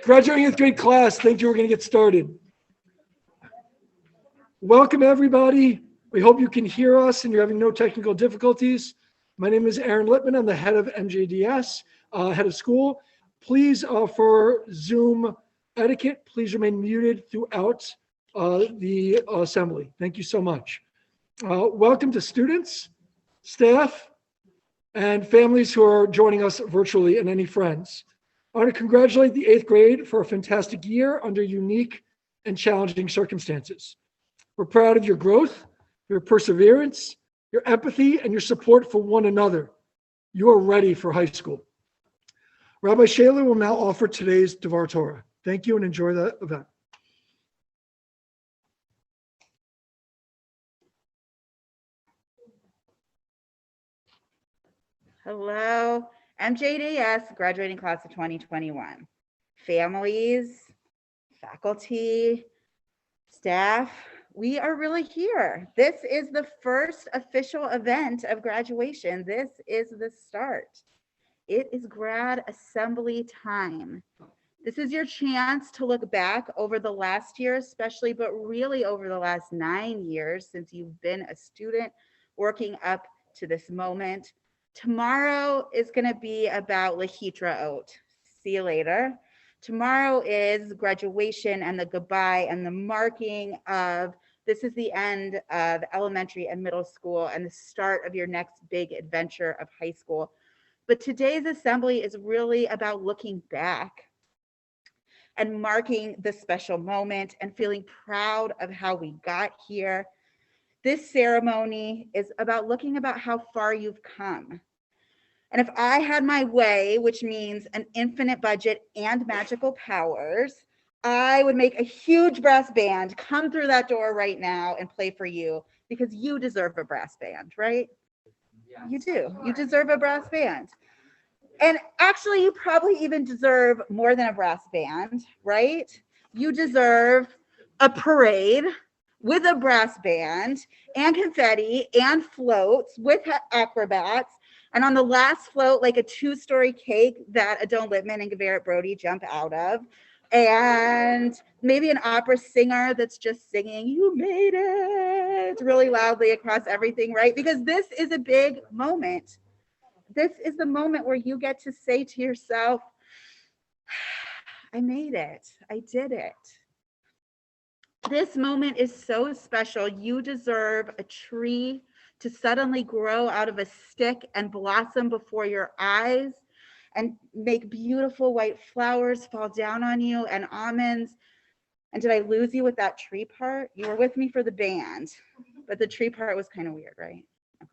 Graduating 8th grade class, thank you. We're going to get started. Welcome, everybody. We hope you can hear us and you're having no technical difficulties. My name is Aaron Littman. I'm the head of MJDS, head of school. Please, for Zoom etiquette, please remain muted throughout the assembly. Thank you so much. Welcome to students, staff, and families who are joining us virtually, and any friends. I want to congratulate the 8th grade for a fantastic year under unique and challenging circumstances. We're proud of your growth, your perseverance, your empathy, and your support for one another. You are ready for high school. Rabbi Shayla will now offer today's Devar Torah. Thank you and enjoy the event. Hello, MJDS graduating class of 2021. Families, faculty, staff, we are really here. This is the first official event of graduation. This is the start. It is grad assembly time. This is your chance to look back over the last year, especially, but really over the last 9 years since you've been a student working up to this moment. Tomorrow is going to be about Lahitra Ot. See you later. Tomorrow is graduation and the goodbye and the marking of this is the end of elementary and middle school and the start of your next big adventure of high school. But today's assembly is really about looking back and marking the special moment and feeling proud of how we got here. This ceremony is about looking about how far you've come. And if I had my way, which means an infinite budget and magical powers, I would make a huge brass band come through that door right now and play for you because you deserve a brass band, right? Yes, you do. You deserve a brass band. And actually, you probably even deserve more than a brass band, right? You deserve a parade with a brass band and confetti and floats with acrobats. And on the last float, like a 2-story cake that Adon Littman and Gaveret Brody jump out of. And maybe an opera singer that's just singing, "You made it," really loudly across everything, right? Because this is a big moment. This is the moment where you get to say to yourself, I made it. I did it. This moment is so special. You deserve a tree to suddenly grow out of a stick and blossom before your eyes and make beautiful white flowers fall down on you and almonds. And did I lose you with that tree part? You were with me for the band, but the tree part was kind of weird, right? Okay.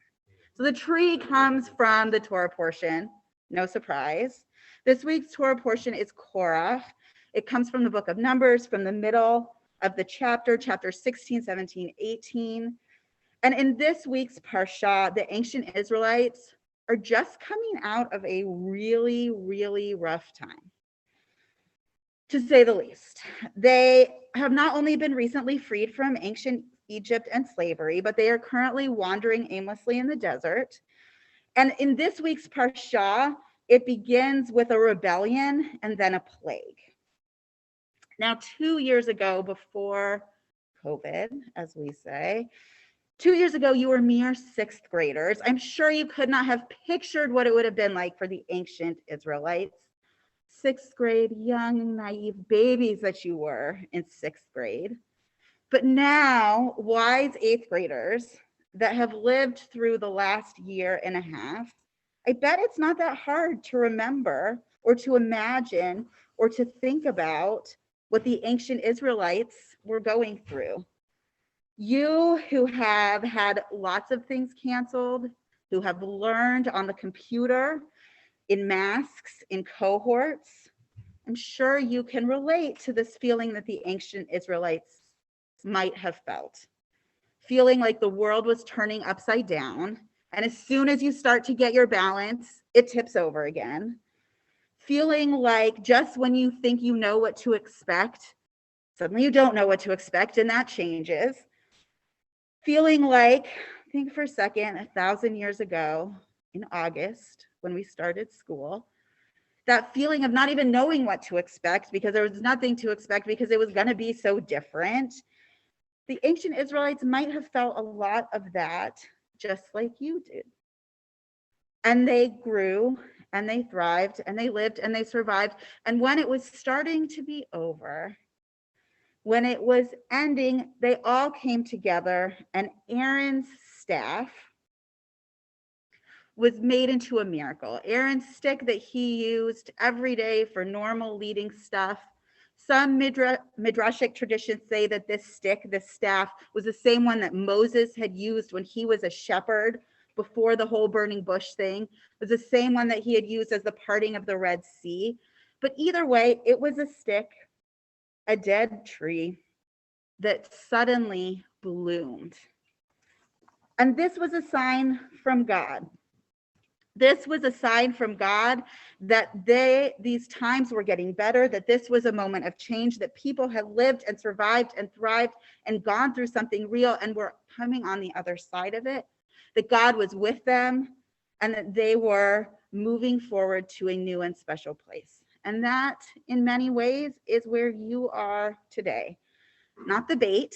So the tree comes from the Torah portion, no surprise. This week's Torah portion is Korach. It comes from the book of Numbers, from the middle of the chapter 16, 17, 18. And in this week's Parsha, the ancient Israelites are just coming out of a really, really rough time, to say the least. They have not only been recently freed from ancient Egypt and slavery, but they are currently wandering aimlessly in the desert. And in this week's Parsha, it begins with a rebellion and then a plague. Now, 2 years ago, before COVID, as we say, 2 years ago, you were mere 6th graders. I'm sure you could not have pictured what it would have been like for the ancient Israelites. 6th grade, young, naive babies that you were in 6th grade. But now, wise 8th graders that have lived through the last year and a half, I bet it's not that hard to remember or to imagine or to think about what the ancient Israelites were going through. You who have had lots of things canceled, who have learned on the computer, in masks, in cohorts, I'm sure you can relate to this feeling that the ancient Israelites might have felt. Feeling like the world was turning upside down, and as soon as you start to get your balance, it tips over again. Feeling like just when you think you know what to expect, suddenly you don't know what to expect, and that changes. Feeling like, think for a second, 1,000 years ago, in August when we started school. That feeling of not even knowing what to expect because there was nothing to expect because it was going to be so different. The ancient Israelites might have felt a lot of that just like you did. And they grew and they thrived and they lived and they survived. And when it was starting to be over, when it was ending, they all came together, and Aaron's staff was made into a miracle. Aaron's stick that he used every day for normal leading stuff. Some midrashic traditions say that this stick, this staff, was the same one that Moses had used when he was a shepherd before the whole burning bush thing. It was the same one that he had used as the parting of the Red Sea. But either way, it was a stick, a dead tree that suddenly bloomed. And this was a sign from God. This was a sign from God that these times were getting better, that this was a moment of change, that people had lived and survived and thrived and gone through something real and were coming on the other side of it, that God was with them and that they were moving forward to a new and special place. And that, in many ways, is where you are today. Not the bait,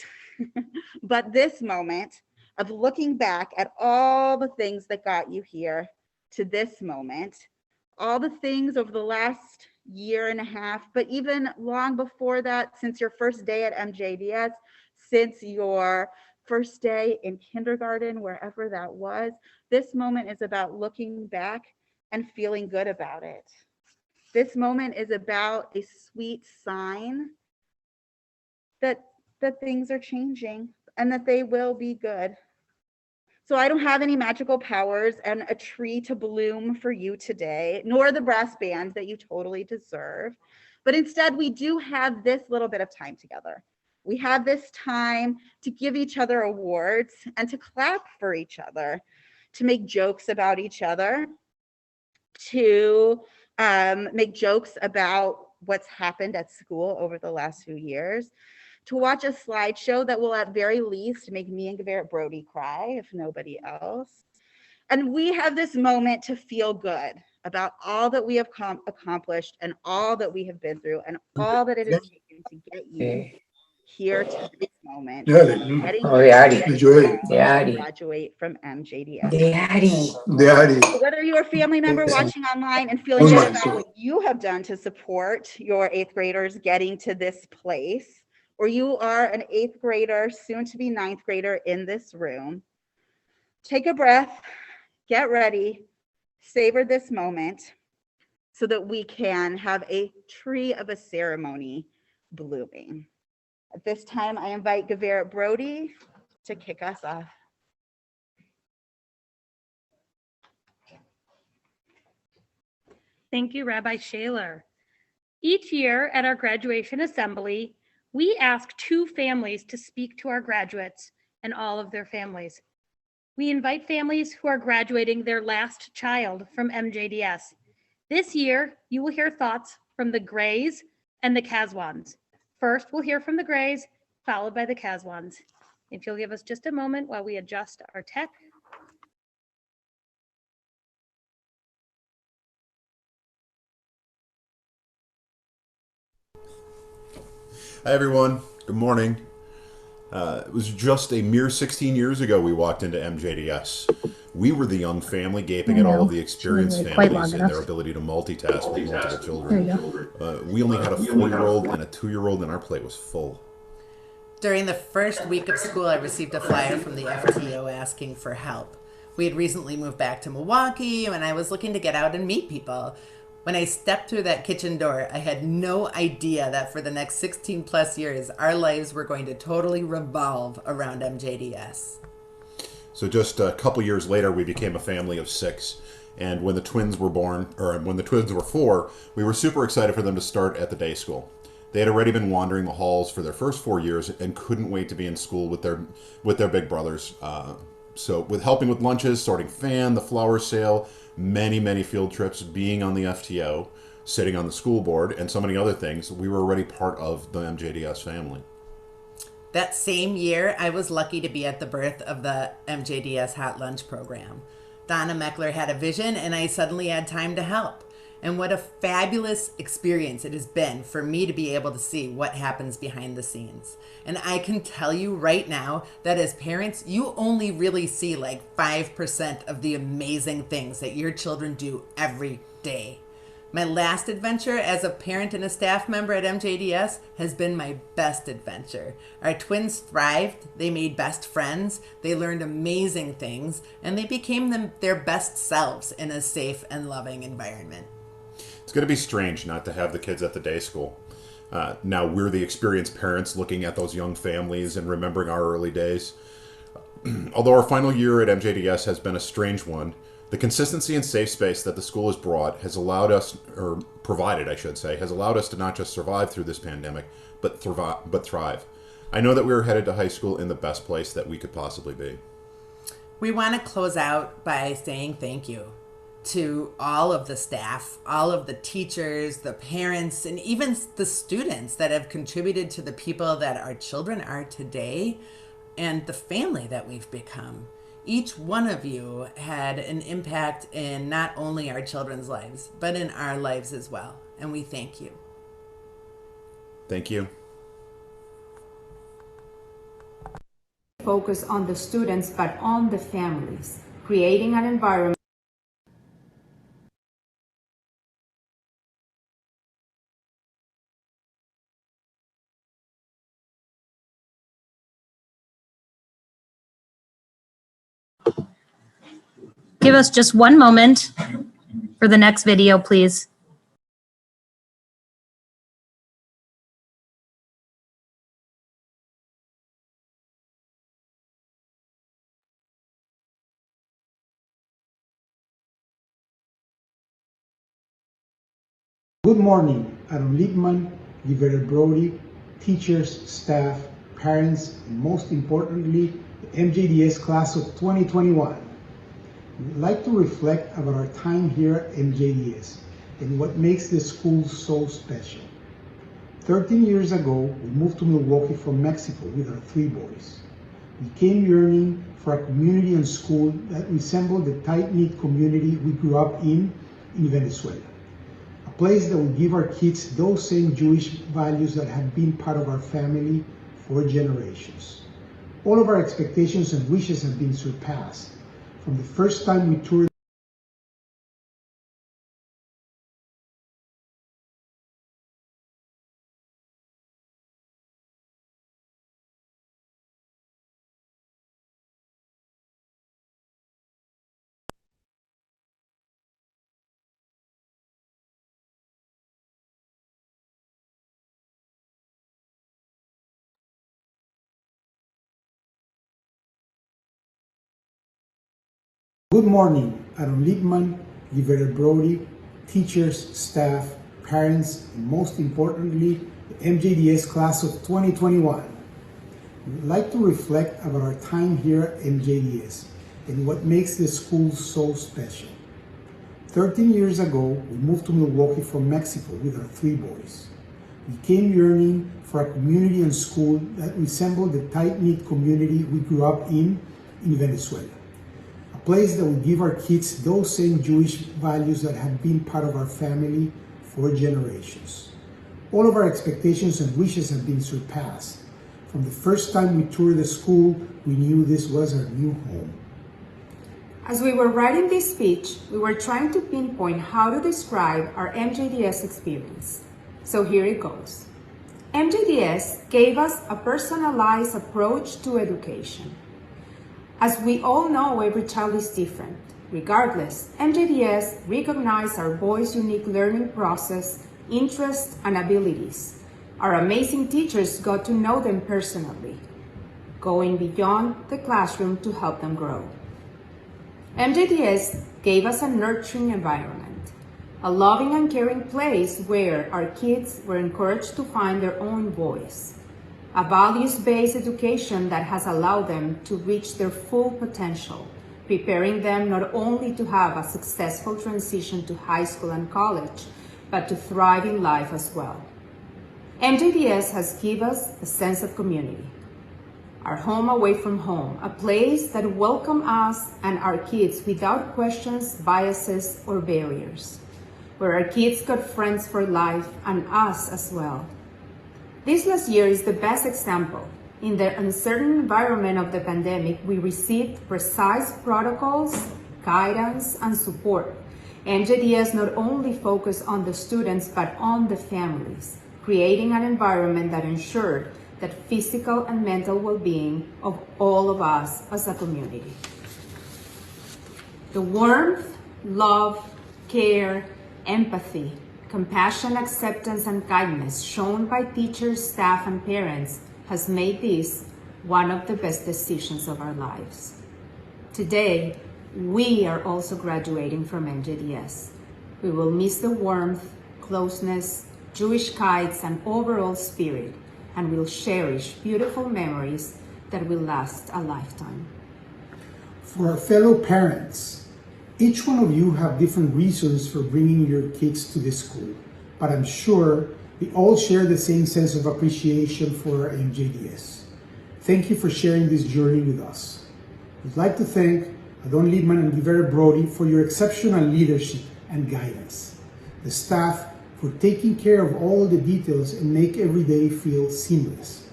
but this moment of looking back at all the things that got you here to this moment, all the things over the last year and a half, but even long before that, since your first day at MJDS, since your first day in kindergarten, wherever that was, this moment is about looking back and feeling good about it. This moment is about a sweet sign that things are changing and that they will be good. So I don't have any magical powers and a tree to bloom for you today, nor the brass band that you totally deserve. But instead, we do have this little bit of time together. We have this time to give each other awards and to clap for each other, to make jokes about each other, to make jokes about what's happened at school over the last few years, to watch a slideshow that will at very least make me and Garrett Brody cry, if nobody else. And we have this moment to feel good about all that we have accomplished and all that we have been through and all that it has taken to get you here to this moment. Getting to graduate from MJDS. So whether you're a family member watching online and feeling good about what you have done to support your 8th graders getting to this place, or you are an 8th grader, soon to be 9th grader in this room, take a breath, get ready, savor this moment so that we can have a tree of a ceremony blooming. At this time, I invite Garrett Brody to kick us off. Thank you, Rabbi Shaler. Each year at our graduation assembly, we ask 2 families to speak to our graduates and all of their families. We invite families who are graduating their last child from MJDS. This year, you will hear thoughts from the Grays and the Kazwans. First, we'll hear from the Grays, followed by the Kazwans. If you'll give us just a moment while we adjust our tech. Hi everyone, good morning. It was just a mere 16 years ago we walked into MJDS. We were the young family gaping at all of the experienced families and their ability to multitask with multiple children. We only had a 4-year-old and a 2-year-old and our plate was full. During the first week of school, I received a flyer from the FTO asking for help. We had recently moved back to Milwaukee and I was looking to get out and meet people. When I stepped through that kitchen door, I had no idea that for the next 16 plus years, our lives were going to totally revolve around MJDS. So just a couple years later, we became a family of 6. And when the twins were born, or when the twins were 4, we were super excited for them to start at the day school. They had already been wandering the halls for their first 4 years and couldn't wait to be in school with their big brothers. So with helping with lunches, sorting fan, the flower sale, many field trips, being on the FTO, sitting on the school board, and so many other things, we were already part of the MJDS family. That same year, I was lucky to be at the birth of the MJDS Hot Lunch program. Donna Meckler had a vision, and I suddenly had time to help. And what a fabulous experience it has been for me to be able to see what happens behind the scenes. And I can tell you right now that as parents, you only really see like 5% of the amazing things that your children do every day. My last adventure as a parent and a staff member at MJDS has been my best adventure. Our twins thrived, they made best friends, they learned amazing things, and they became their best selves in a safe and loving environment. It's going to be strange not to have the kids at the day school. Now we're the experienced parents looking at those young families and remembering our early days. Although our final year at MJDS has been a strange one, the consistency and safe space that the school has brought has allowed us, or provided, I should say, has allowed us to not just survive through this pandemic, but thrive. I know that we are headed to high school in the best place that we could possibly be. We want to close out by saying thank you to all of the staff, all of the teachers, the parents, and even the students that have contributed to the people that our children are today and the family that we've become. Each one of you had an impact in not only our children's lives, but in our lives as well. And we thank you. Thank you. Focus on the students, but on the families, creating an environment Give us just one moment for the next video, please. Good morning, Aaron Liebman, Gilbert Brody, teachers, staff, parents, and most importantly, the MJDS class of 2021. We'd like to reflect about our time here at MJDS and what makes this school so special. 13 years ago, we moved to Milwaukee from Mexico with our 3 boys. We came yearning for a community and school that resembled the tight-knit community we grew up in Venezuela. A place that would give our kids those same Jewish values that have been part of our family for generations. All of our expectations and wishes have been surpassed. From the first time we toured Good morning, Aaron Liebman, Gilbert Brody, teachers, staff, parents, and most importantly, the MJDS class of 2021. We'd like to reflect about our time here at MJDS and what makes this school so special. 13 years ago, we moved to Milwaukee from Mexico with our 3 boys. We came yearning for a community and school that resembled the tight-knit community we grew up in Venezuela. A place that would give our kids those same Jewish values that have been part of our family for generations. All of our expectations and wishes have been surpassed. From the first time we toured the school, we knew this was our new home. As we were writing this speech, we were trying to pinpoint how to describe our MJDS experience. So here it goes. MJDS gave us a personalized approach to education. As we all know, every child is different. Regardless, MJDS recognized our boys' unique learning process, interests, and abilities. Our amazing teachers got to know them personally, going beyond the classroom to help them grow. MJDS gave us a nurturing environment, a loving and caring place where our kids were encouraged to find their own voice. A values-based education that has allowed them to reach their full potential, preparing them not only to have a successful transition to high school and college, but to thrive in life as well. MJDS has given us a sense of community. our home away from home, a place that welcomed us and our kids without questions, biases, or barriers, where our kids got friends for life and us as well. This last year is the best example. In the uncertain environment of the pandemic, we received precise protocols, guidance, and support. MJDS not only focused on the students, but on the families, creating an environment that ensured the physical and mental well-being of all of us as a community. The warmth, love, care, empathy, compassion, acceptance, and kindness shown by teachers, staff, and parents has made this one of the best decisions of our lives. Today, we are also graduating from MJDS. We will miss the warmth, closeness, Jewish kites, and overall spirit, and will cherish beautiful memories that will last a lifetime. For our fellow parents, each one of you have different reasons for bringing your kids to this school, but I'm sure we all share the same sense of appreciation for our MJDS. Thank you for sharing this journey with us. We'd like to thank Adon Liebman and Givera Brody for your exceptional leadership and guidance, the staff for taking care of all the details and make every day feel seamless.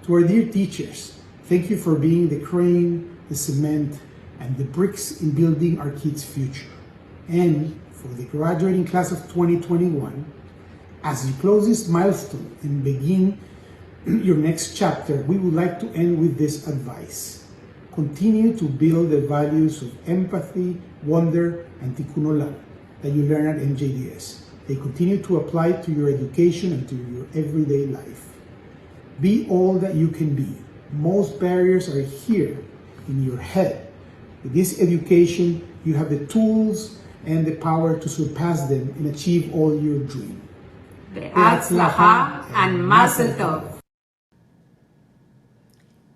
To our dear teachers, thank you for being the crane, the cement, and the bricks in building our kids' future. And for the graduating class of 2021, as you close this milestone and begin your next chapter, we would like to end with this advice. Continue to build the values of empathy, wonder, and tikkun olam that you learn at MJDS. They continue to apply to your education and to your everyday life. Be all that you can be. Most barriers are here in your head. With this education, you have the tools and the power to surpass them and achieve all your dreams. Be'atzlacha and Mazel Tov.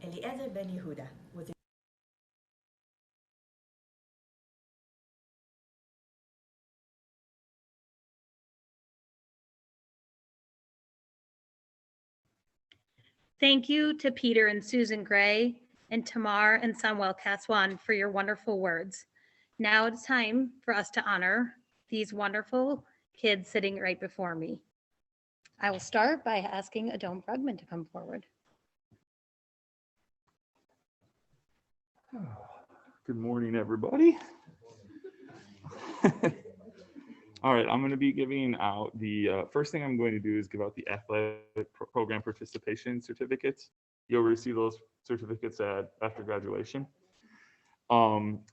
Eliezer Ben Yehuda was Thank you to Peter and Susan Gray and Tamar and Samuel Kaswan for your wonderful words. Now it's time for us to honor these wonderful kids sitting right before me. I will start by asking Adon Brugman to come forward. Good morning, everybody. All right, I'm going to be giving out the first thing I'm going to do is give out the athletic program participation certificates. You'll receive those certificates after graduation.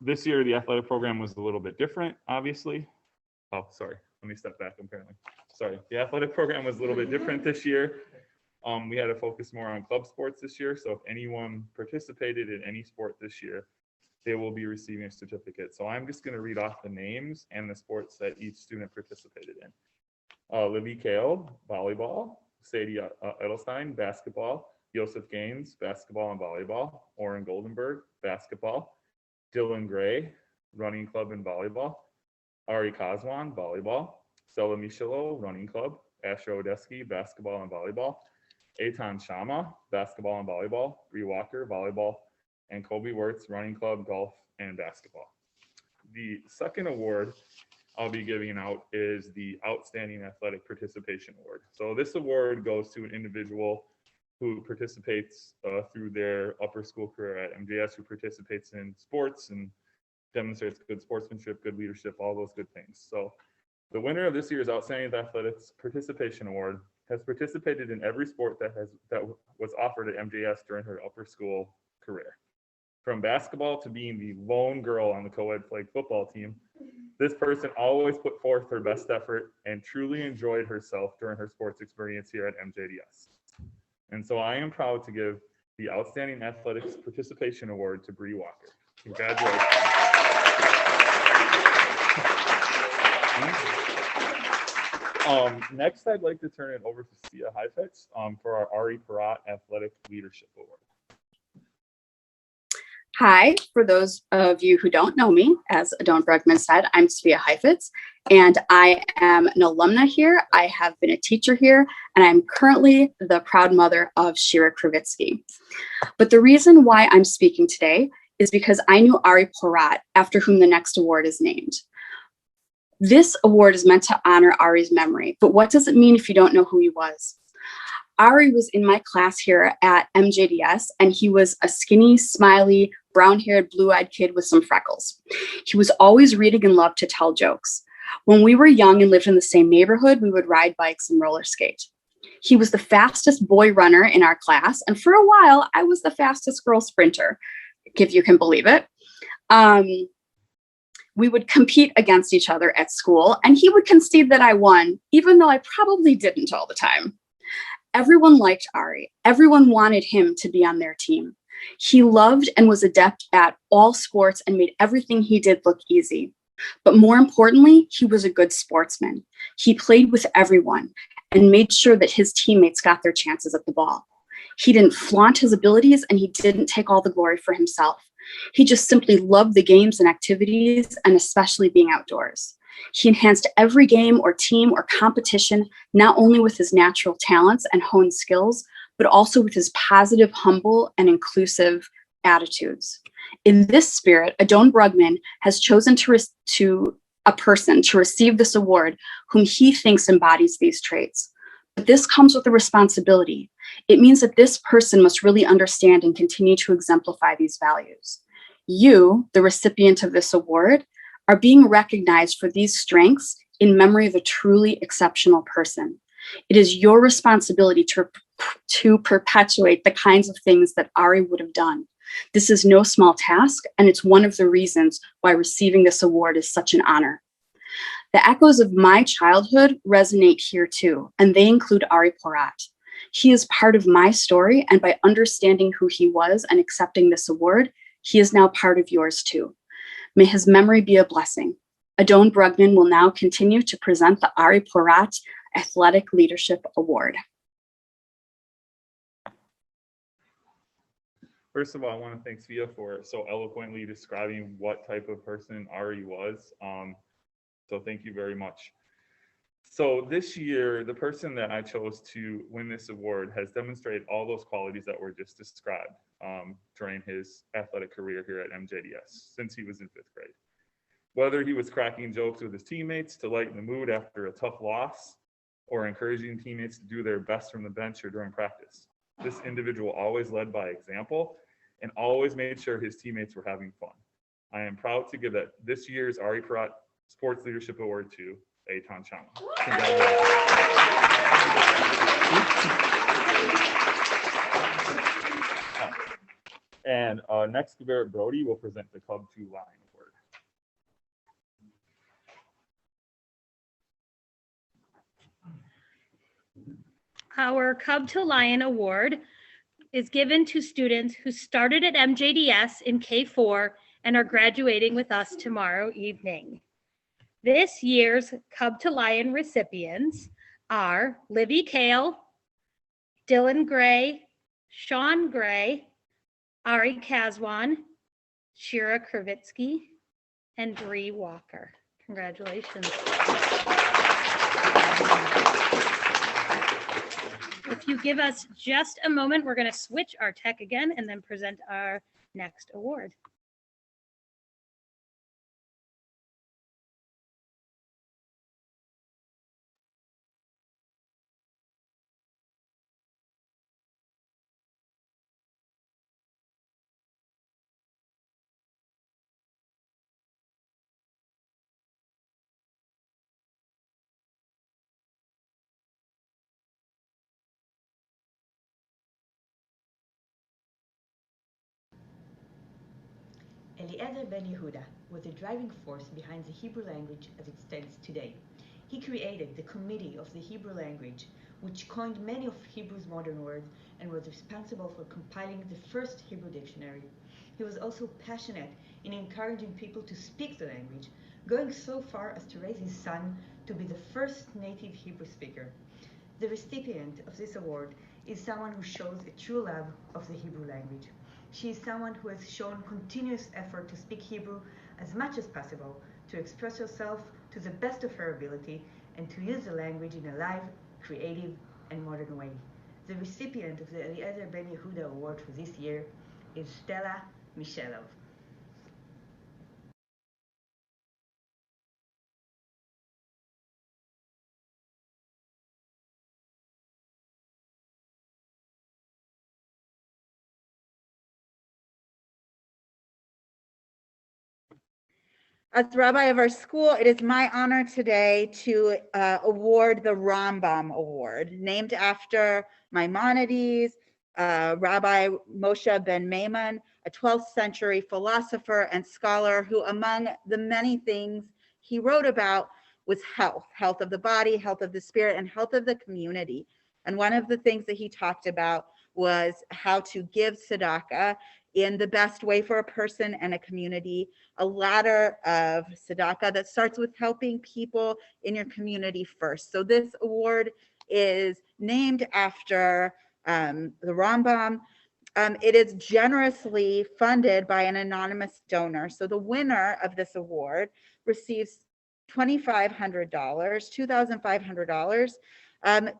This year, the athletic program was a little bit different, obviously. Oh, sorry, let me step back apparently. Sorry, the athletic program was a little bit different this year. We had to focus more on club sports this year. So if anyone participated in any sport this year, they will be receiving a certificate. So I'm just going to read off the names and the sports that each student participated in. Libby Kale, volleyball. Sadie Edelstein, basketball. Joseph Gaines, basketball and volleyball. Oren Goldenberg, basketball. Dylan Gray, running club and volleyball. Ari Kazwan, volleyball. Stella Michelo, running club. Asher Odeski, basketball and volleyball. Eitan Shama, basketball and volleyball. Bree Walker, volleyball. And Kobe Wirtz, running club, golf, and basketball. The second award I'll be giving out is the Outstanding Athletic Participation Award. So this award goes to an individual who participates through their upper school career at MJS, who participates in sports and demonstrates good sportsmanship, good leadership, all those good things. So the winner of this year's Outstanding Athletics Participation Award has participated in every sport that was offered at MJS during her upper school career. From basketball to being the lone girl on the co-ed flag football team, this person always put forth her best effort and truly enjoyed herself during her sports experience here at MJDS. And so I am proud to give the Outstanding Athletics Participation Award to Bree Walker. Congratulations. Next, I'd like to turn it over to Sia Heifetz for our Ari Parat Athletic Leadership Award. Hi, for those of you who don't know me, as Adon Bregman said, I'm Sophia Heifetz, and I am an alumna here. I have been a teacher here, and I'm currently the proud mother of Shira Kravitsky. But the reason why I'm speaking today is because I knew Ari Porat, after whom the next award is named. This award is meant to honor Ari's memory, but what does it mean if you don't know who he was? Ari was in my class here at MJDS, and he was a skinny, smiley, brown-haired, blue-eyed kid with some freckles. He was always reading and loved to tell jokes. When we were young and lived in the same neighborhood, we would ride bikes and roller skate. He was the fastest boy runner in our class, and for a while, I was the fastest girl sprinter, if you can believe it. We would compete against each other at school, and he would concede that I won, even though I probably didn't all the time. Everyone liked Ari. Everyone wanted him to be on their team. He loved and was adept at all sports and made everything he did look easy. But more importantly, he was a good sportsman. He played with everyone and made sure that his teammates got their chances at the ball. He didn't flaunt his abilities, and he didn't take all the glory for himself. He just simply loved the games and activities, and especially being outdoors. He enhanced every game or team or competition, not only with his natural talents and honed skills, but also with his positive, humble, and inclusive attitudes. In this spirit, Adon Brugman has chosen a person to receive this award whom he thinks embodies these traits. But this comes with a responsibility. It means that this person must really understand and continue to exemplify these values. You, the recipient of this award, are being recognized for these strengths in memory of a truly exceptional person. It is your responsibility to perpetuate the kinds of things that Ari would have done. This is no small task, and it's one of the reasons why receiving this award is such an honor. The echoes of my childhood resonate here too, and they include Ari Porat. He is part of my story, and by understanding who he was and accepting this award, he is now part of yours too. May his memory be a blessing. Adon Brugman will now continue to present the Ari Porat Athletic Leadership Award. First of all, I want to thank Sophia for so eloquently describing what type of person Ari was. So thank you very much. So this year, the person that I chose to win this award has demonstrated all those qualities that were just described during his athletic career here at MJDS since he was in 5th grade. Whether he was cracking jokes with his teammates to lighten the mood after a tough loss, or encouraging teammates to do their best from the bench or during practice, this individual always led by example and always made sure his teammates were having fun. I am proud to give this year's Ari Porat Sports Leadership Award to Eitan Chama. And next, Garrett Brody will present the Cub to Lion Award. Our Cub to Lion Award is given to students who started at MJDS in K4 and are graduating with us tomorrow evening. This year's Cub to Lion recipients are Livy Kale, Dylan Gray, Sean Gray, Ari Kazwan, Shira Kravitsky, and Bree Walker. Congratulations. If you give us just a moment, we're going to switch our tech again and then present our next award. Eliezer Ben Yehuda was the driving force behind the Hebrew language as it stands today. He created the Committee of the Hebrew Language, which coined many of Hebrew's modern words and was responsible for compiling the first Hebrew dictionary. He was also passionate in encouraging people to speak the language, going so far as to raise his son to be the first native Hebrew speaker. The recipient of this award is someone who shows a true love of the Hebrew language. She is someone who has shown continuous effort to speak Hebrew as much as possible, to express herself to the best of her ability, and to use the language in a live, creative, and modern way. The recipient of the Eliezer Ben Yehuda Award for this year is Stella Mishelov. As rabbi of our school, it is my honor today to award the Rambam Award, named after Maimonides, Rabbi Moshe ben Maimon, a 12th century philosopher and scholar who, among the many things he wrote about, was health of the body, health of the spirit, and health of the community. And one of the things that he talked about was how to give tzedakah in the best way for a person and a community, a ladder of tzedakah that starts with helping people in your community first. So this award is named after the Rambam. It is generously funded by an anonymous donor. So the winner of this award receives $2,500, $2,500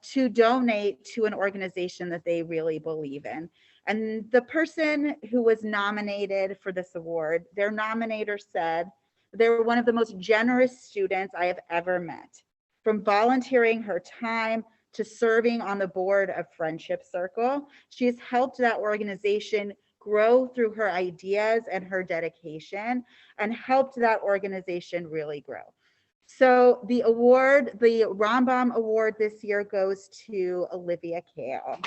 to donate to an organization that they really believe in. And the person who was nominated for this award, their nominator said, they were one of the most generous students I have ever met. From volunteering her time to serving on the board of Friendship Circle, she has helped that organization grow through her ideas and her dedication, and helped that organization really grow. So the award, the Rambam Award this year goes to Olivia Kale.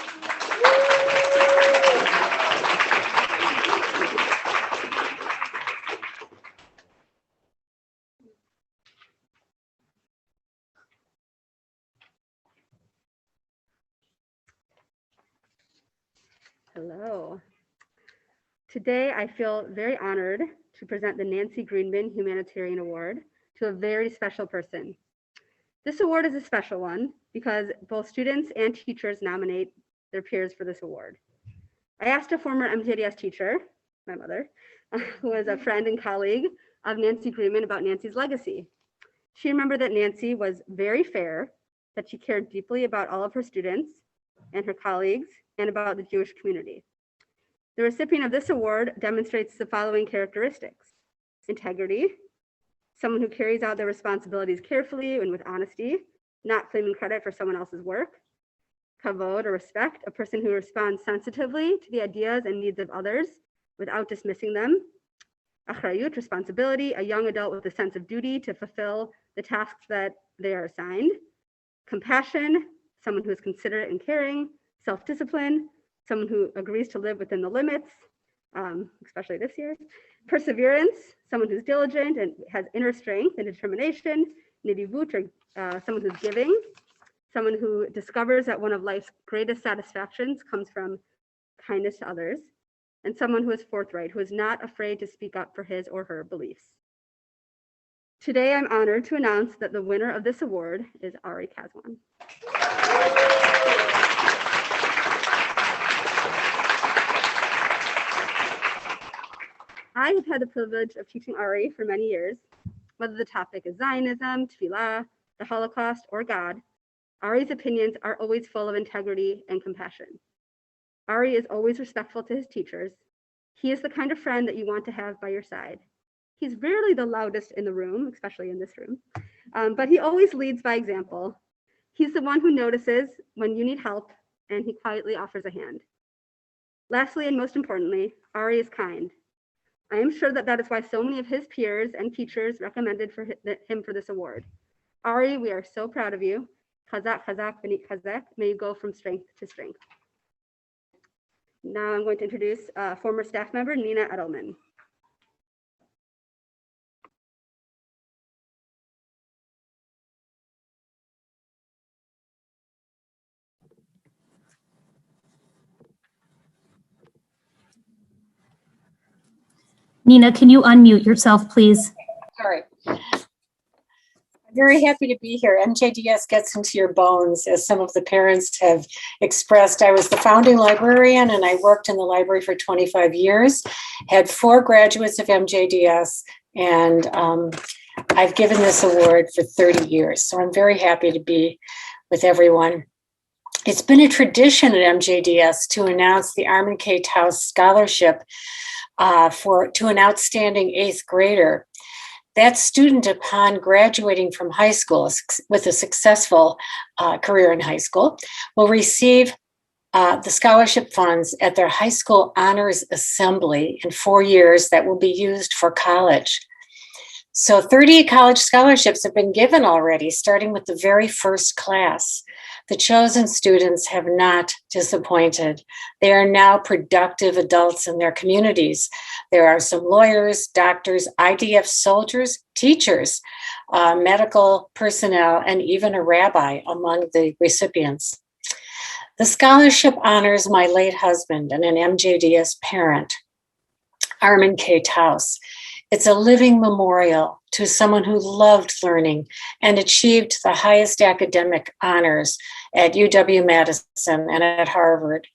Hello. Today, I feel very honored to present the Nancy Greenman Humanitarian Award to a very special person. This award is a special one because both students and teachers nominate their peers for this award. I asked a former MJDS teacher, my mother, who is a friend and colleague of Nancy Greenman, about Nancy's legacy. She remembered that Nancy was very fair, that she cared deeply about all of her students and her colleagues, and about the Jewish community. The recipient of this award demonstrates the following characteristics: integrity, someone who carries out their responsibilities carefully and with honesty, not claiming credit for someone else's work; kavod, or respect, a person who responds sensitively to the ideas and needs of others without dismissing them; achrayut, responsibility, a young adult with a sense of duty to fulfill the tasks that they are assigned; compassion, someone who is considerate and caring; self-discipline, someone who agrees to live within the limits, especially this year; perseverance, someone who's diligent and has inner strength and determination; nedivut, or someone who's giving, someone who discovers that one of life's greatest satisfactions comes from kindness to others; and someone who is forthright, who is not afraid to speak up for his or her beliefs. Today, I'm honored to announce that the winner of this award is Ari Kazwan. I have had the privilege of teaching Ari for many years. Whether the topic is Zionism, Tefillah, the Holocaust, or God, Ari's opinions are always full of integrity and compassion. Ari is always respectful to his teachers. He is the kind of friend that you want to have by your side. He's rarely the loudest in the room, especially in this room, but he always leads by example. He's the one who notices when you need help, and he quietly offers a hand. Lastly, and most importantly, Ari is kind. I am sure that is why so many of his peers and teachers recommended him for this award. Ari, we are so proud of you. Chazak, chazak, v'nit chazak. May you go from strength to strength. Now I'm going to introduce former staff member Nina Edelman. Nina, can you unmute yourself, please? Sorry. Very happy to be here. MJDS gets into your bones, as some of the parents have expressed. I was the founding librarian and I worked in the library for 25 years, had 4 graduates of MJDS, and I've given this award for 30 years. So I'm very happy to be with everyone. It's been a tradition at MJDS to announce the Armin K. Taus Scholarship to an outstanding 8th grader. That student, upon graduating from high school with a successful career in high school, will receive the scholarship funds at their high school honors assembly in 4 years that will be used for college. So 30 college scholarships have been given already, starting with the very first class. The chosen students have not disappointed. They are now productive adults in their communities. There are some lawyers, doctors, IDF soldiers, teachers, medical personnel, and even a rabbi among the recipients. The scholarship honors my late husband and an MJDS parent, Armin K. Taus. It's a living memorial to someone who loved learning and achieved the highest academic honors at UW-Madison and at Harvard.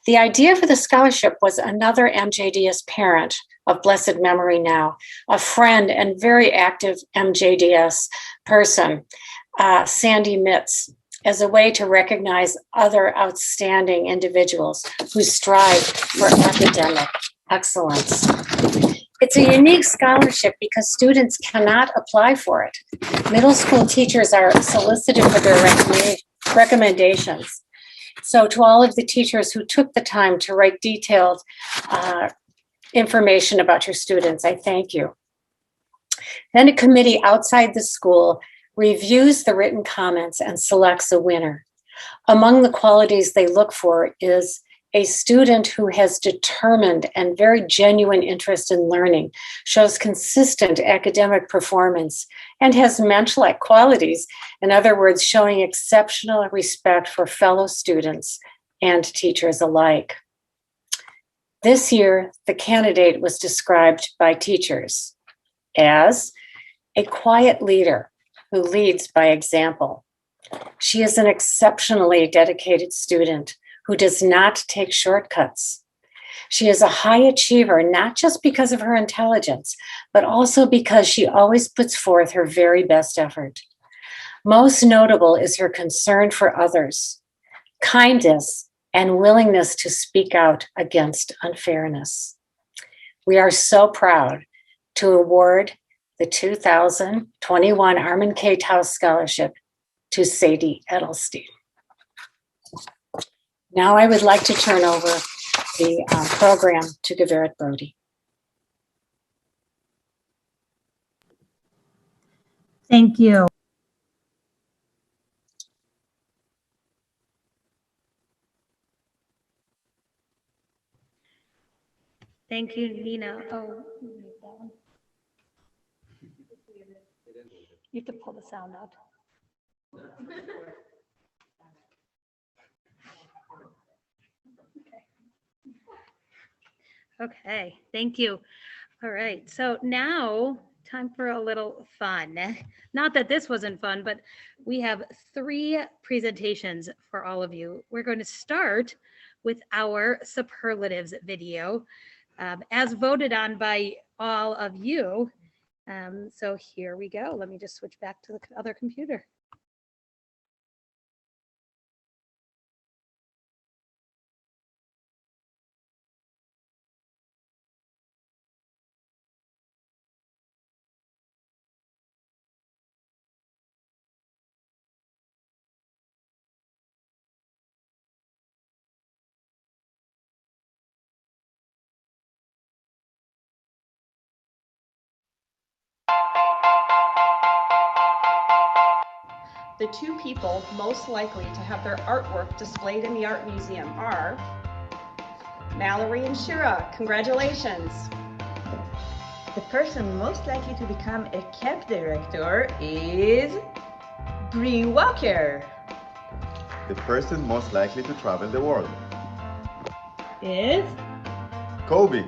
The idea for the scholarship was another MJDS parent of blessed memory now, a friend and very active MJDS person, Sandy Mitz, as a way to recognize other outstanding individuals who strive for academic excellence. It's a unique scholarship because students cannot apply for it. Middle school teachers are solicited for their recommendations. So to all of the teachers who took the time to write detailed information about your students, I thank you. Then a committee outside the school reviews the written comments and selects a winner. Among the qualities they look for is a student who has determined and very genuine interest in learning, shows consistent academic performance, and has mensch-like qualities. In other words, showing exceptional respect for fellow students and teachers alike. This year, the candidate was described by teachers as a quiet leader who leads by example. She is an exceptionally dedicated student who does not take shortcuts. She is a high achiever, not just because of her intelligence, but also because she always puts forth her very best effort. Most notable is her concern for others, kindness, and willingness to speak out against unfairness. We are so proud to award the 2021 Armin K. Taus Scholarship to Sadie Edelstein. Now I would like to turn over the program to Gaveret Brody. Thank you. Thank you, Nina. Oh, mute that one. You have to pull the sound out. Okay, thank you. All right, so now time for a little fun. Not that this wasn't fun, but we have 3 presentations for all of you. We're going to start with our superlatives video, as voted on by all of you. So here we go. Let me just switch back to the other computer. The 2 people most likely to have their artwork displayed in the Art Museum are Mallory and Shira. Congratulations. The person most likely to become a camp director is Bree Walker. The person most likely to travel the world Is Kobe.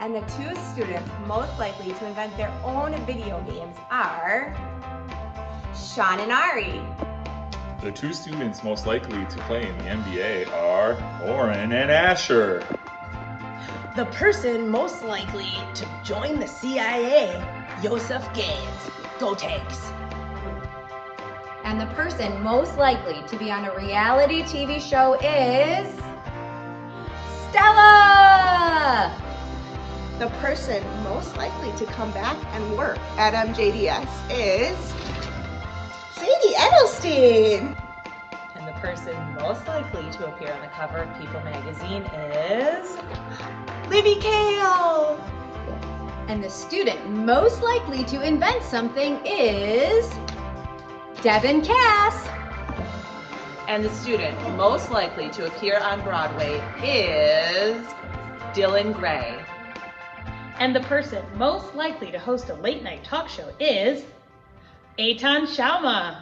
And the two students most likely to invent their own video games are Sean and Ari. The two students most likely to play in the NBA are Oren and Asher. The person most likely to join the CIA, Yosef Gaines. Go Tanks. And the person most likely to be on a reality TV show is Stella! The person most likely to come back and work at MJDS is Sadie Edelstein. And the person most likely to appear on the cover of People magazine is Libby Kale. And the student most likely to invent something is Devin Cass. And the student most likely to appear on Broadway is Dylan Gray. And the person most likely to host a late night talk show is Eitan Shauma.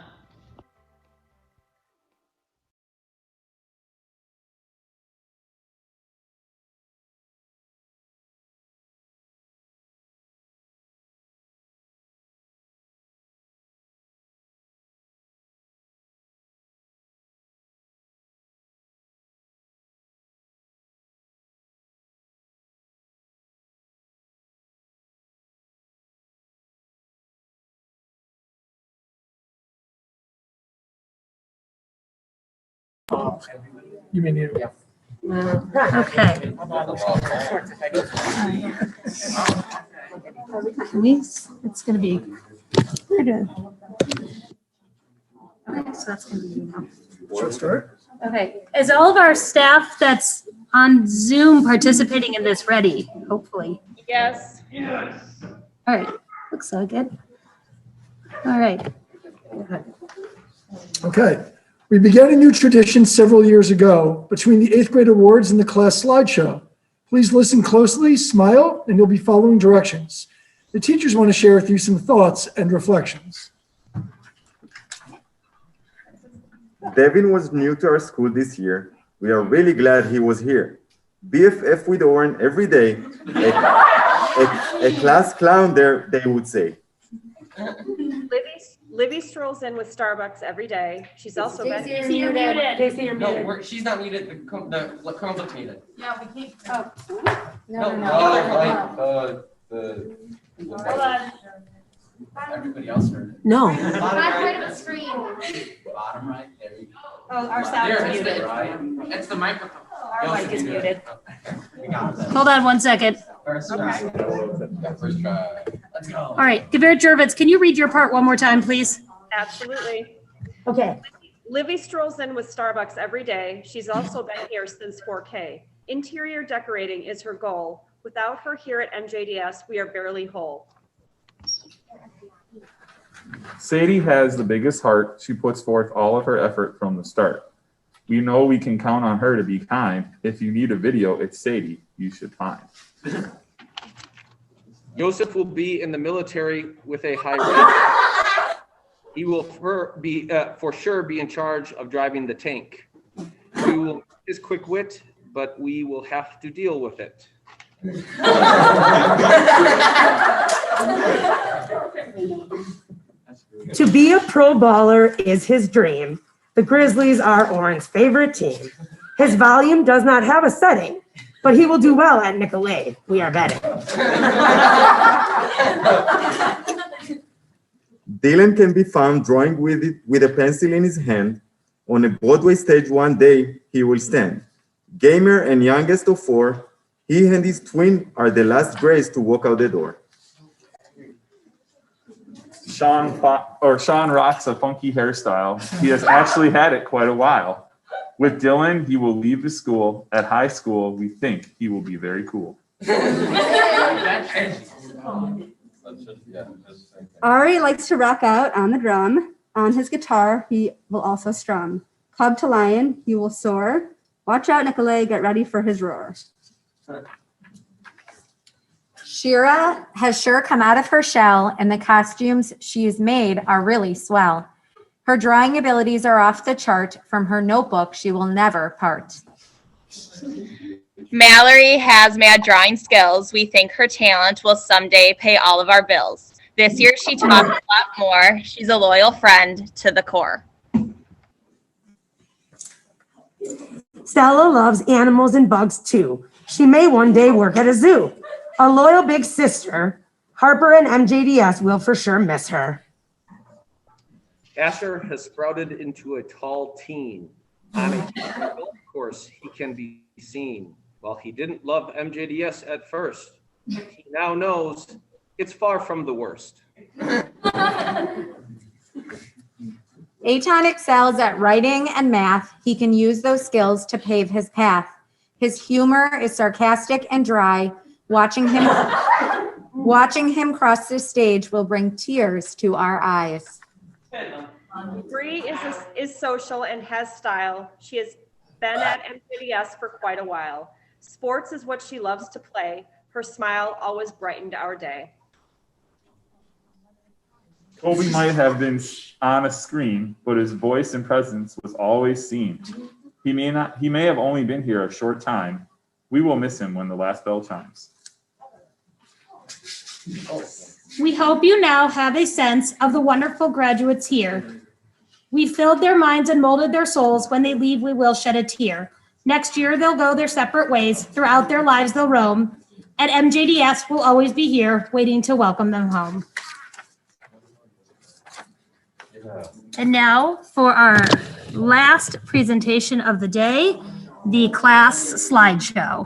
You may need it. Okay. It's going to be. Okay, so that's going to be now. Start. Okay, is all of our staff that's on Zoom participating in this ready? Hopefully. Yes. All right, looks so good. All right. Okay. We began a new tradition several years ago between the 8th grade awards and the class slideshow. Please listen closely, smile, and you'll be following directions. The teachers want to share with you some thoughts and reflections. Devin was new to our school this year. We are really glad he was here. BFF with Oren every day. A class clown there, they would say. Livy strolls in with Starbucks every day. She's also been. Stacey, you're muted. Stacey, you're muted. No, she's not muted. The Chromebook's muted. Yeah, we can't. Oh. No. Hold on. Everybody else heard it. No. Bottom Right of the screen. Bottom right. There you go. Oh, our sound There, is muted. right. It's the microphone. Our mic is muted. We got it. Hold on one second. First try. First try. Let's go. All right, Gavir Jervitz, can you read your part one more time, please? Absolutely. Okay. Livy strolls in with Starbucks every day. She's also been here since 4K. Interior decorating is her goal. Without her here at MJDS, we are barely whole. Sadie has the biggest heart. She puts forth all of her effort from the start. We know we can count on her to be kind. If you need a video, it's Sadie you should find. Joseph will be in the military with a high rank. He will for sure be in charge of driving the tank. We will use his quick wit, but we will have to deal with it. To be a pro baller is his dream. The Grizzlies are Oren's favorite team. His volume does not have a setting, but he will do well at Nicolay. We are betting. Dylan can be found drawing with a pencil in his hand. On a Broadway stage one day, he will stand. Gamer and youngest of four, he and his twin are the last grays to walk out the door. Sean rocks a funky hairstyle. He has actually had it quite a while. With Dylan, he will leave the school. At high school, we think he will be very cool. Ari likes to rock out on the drum. On his guitar, he will also strum. Club to lion, he will soar. Watch out, Nicolay, get ready for his roar. Shira has sure come out of her shell, and the costumes she's made are really swell. Her drawing abilities are off the chart. From her notebook, she will never part. Mallory has mad drawing skills. We think her talent will someday pay all of our bills. This year she taught a lot more. She's a loyal friend to the core. Stella loves animals and bugs too. She may one day work at a zoo. A loyal big sister, Harper and MJDS will for sure miss her. Asher has sprouted into a tall teen. On a golf course, he can be seen. While he didn't love MJDS at first, he now knows it's far from the worst. Aton excels at writing and math. He can use those skills to pave his path. His humor is sarcastic and dry. Watching him cross the stage will bring tears to our eyes. Bree is social and has style. She has been at MJDS for quite a while. Sports is what she loves to play. Her smile always brightened our day. Kobe might have been on a screen, but his voice and presence was always seen. He may have only been here a short time. We will miss him when the last bell chimes. We hope you now have a sense of the wonderful graduates here. We filled their minds and molded their souls. When they leave, we will shed a tear. Next year, they'll go their separate ways. Throughout their lives, they'll roam. At MJDS, we'll always be here, waiting to welcome them home. And now for our last presentation of the day, the class slideshow.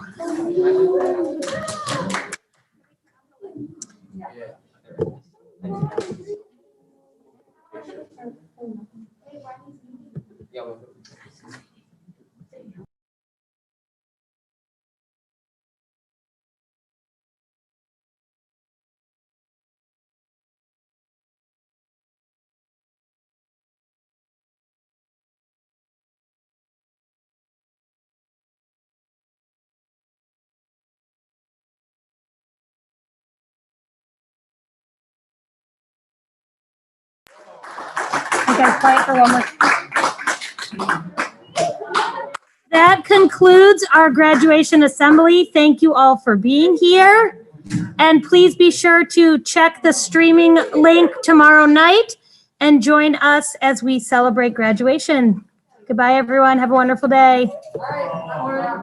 You guys quiet for one more. That concludes our graduation assembly. Thank you all for being here. And please be sure to check the streaming link tomorrow night and join us as we celebrate graduation. Goodbye, everyone. Have a wonderful day.